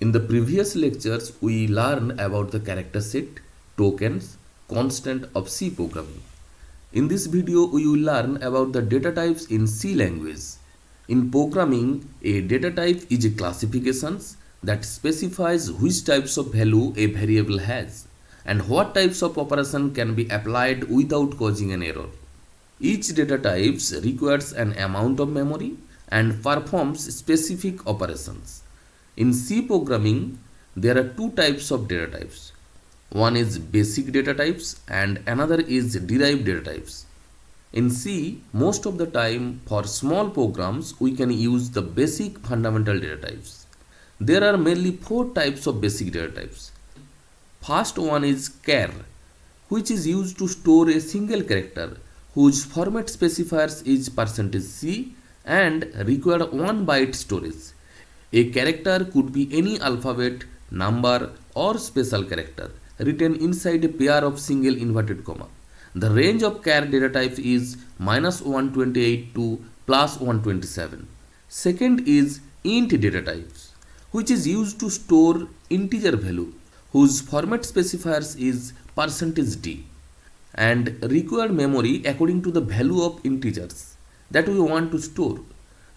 In the previous lectures, we learned about the character set, tokens, constant of C programming. In this video, we will learn about the data types in C language. In programming, a data type is a classification that specifies which types of value a variable has and what types of operation can be applied without causing an error. Each data type requires an amount of memory and performs specific operations. In C programming, there are two types of data types. One is basic data types and another is derived data types. In C, most of the time for small programs, we can use the basic fundamental data types. There are mainly four types of basic data types. First one is char, which is used to store a single character whose format specifiers is %C and require 1 byte storage. A character could be any alphabet, number or special character written inside a pair of single inverted comma. The range of char data type is -128 to +127. Second is int data types, which is used to store integer value whose format specifiers is %D and required memory according to the value of integers that we want to store.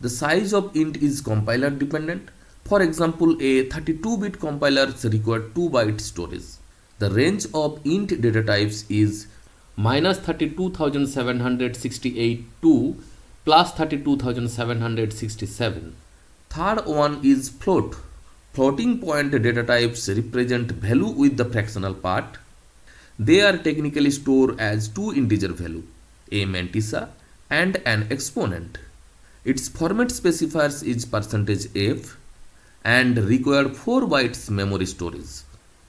The size of int is compiler dependent. For example, a 32-bit compiler requires 2 byte storage. The range of int data types is -32,768 to +32,767. Third one is float. Floating point data types represent value with the fractional part. They are technically stored as two integer value, a mantissa and an exponent. Its format specifiers is %f and require 4 bytes memory storage.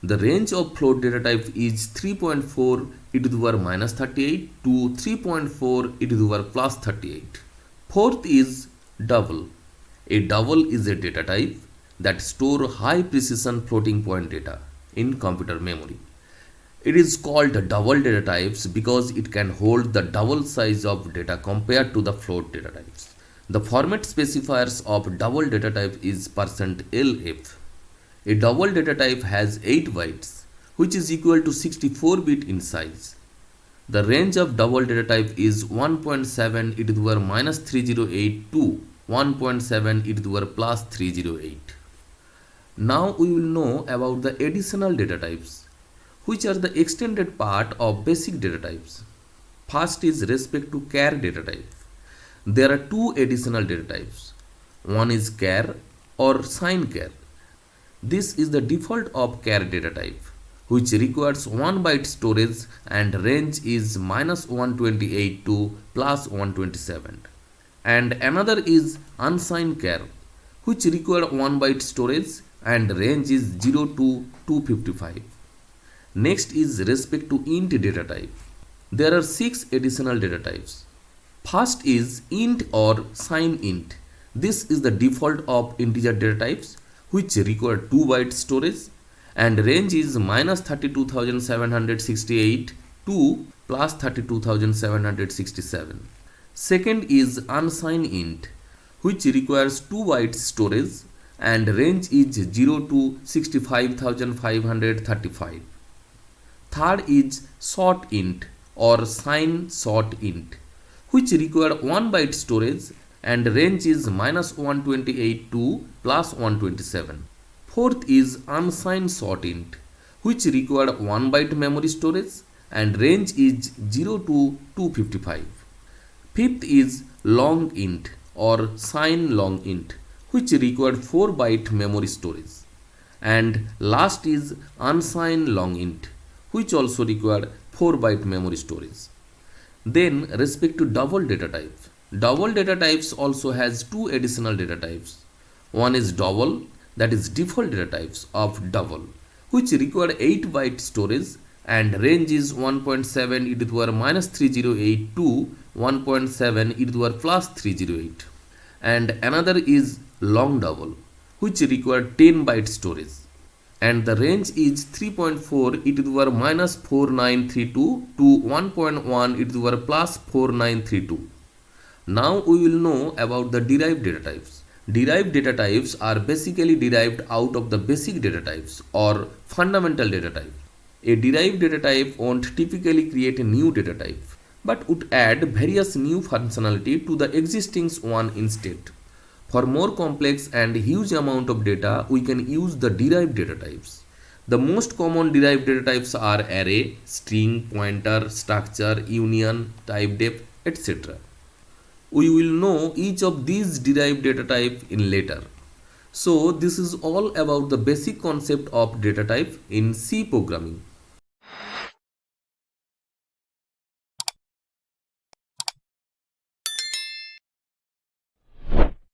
The range of float data type is 3.4 e to the power -38 to 3.4 e to the power +38. Fourth is double. A double is a data type that store high precision floating point data in computer memory. It is called double data types because it can hold the double size of data compared to the float data types. The format specifiers of double data type is %lf. A double data type has 8 bytes, which is equal to 64 bit in size. The range of double data type is 1.7 e to the power -308 to 1.7 e to the power +308. Now we will know about the additional data types, which are the extended part of basic data types. First is respect to char data type. There are two additional data types. One is char or sign char. This is the default of char data type, which requires 1 byte storage and range is -128 to +127. And another is unsigned char, which require 1 byte storage and range is 0 to 255. Next is respect to int data type. There are 6 additional data types. First is int or sign int. This is the default of integer data types which require 2 byte storage and range is -32,768 to +32,767. Second is unsigned int, which requires 2 bytes storage and range is 0 to 65,535. Third is short int or sign short int, which require 1 byte storage and range is -128 to +127. Fourth is unsigned short int, which require 1 byte memory storage and range is 0 to 255. Fifth is long int or sign long int, which require 4 byte memory storage. And last is unsigned long int, which also require 4 byte memory storage. Then respect to double data type. Double data types also has two additional data types. One is double, that is default data types of double, which require 8 byte storage and range is 1.7 e to the power -308 to 1.7 e to the power +308. And another is long double, which require 10 byte storage and the range is 3.4 e to the power -4932 to 1.1 e to the power +4932. Now we will know about the derived data types. Derived data types are basically derived out of the basic data types or fundamental data type. A derived data type won't typically create a new data type, but would add various new functionality to the existing one instead. For more complex and huge amount of data, we can use the derived data types. The most common derived data types are array, string, pointer, structure, union, type def, etc. We will know each of these derived data type in later. So this is all about the basic concept of data type in C programming.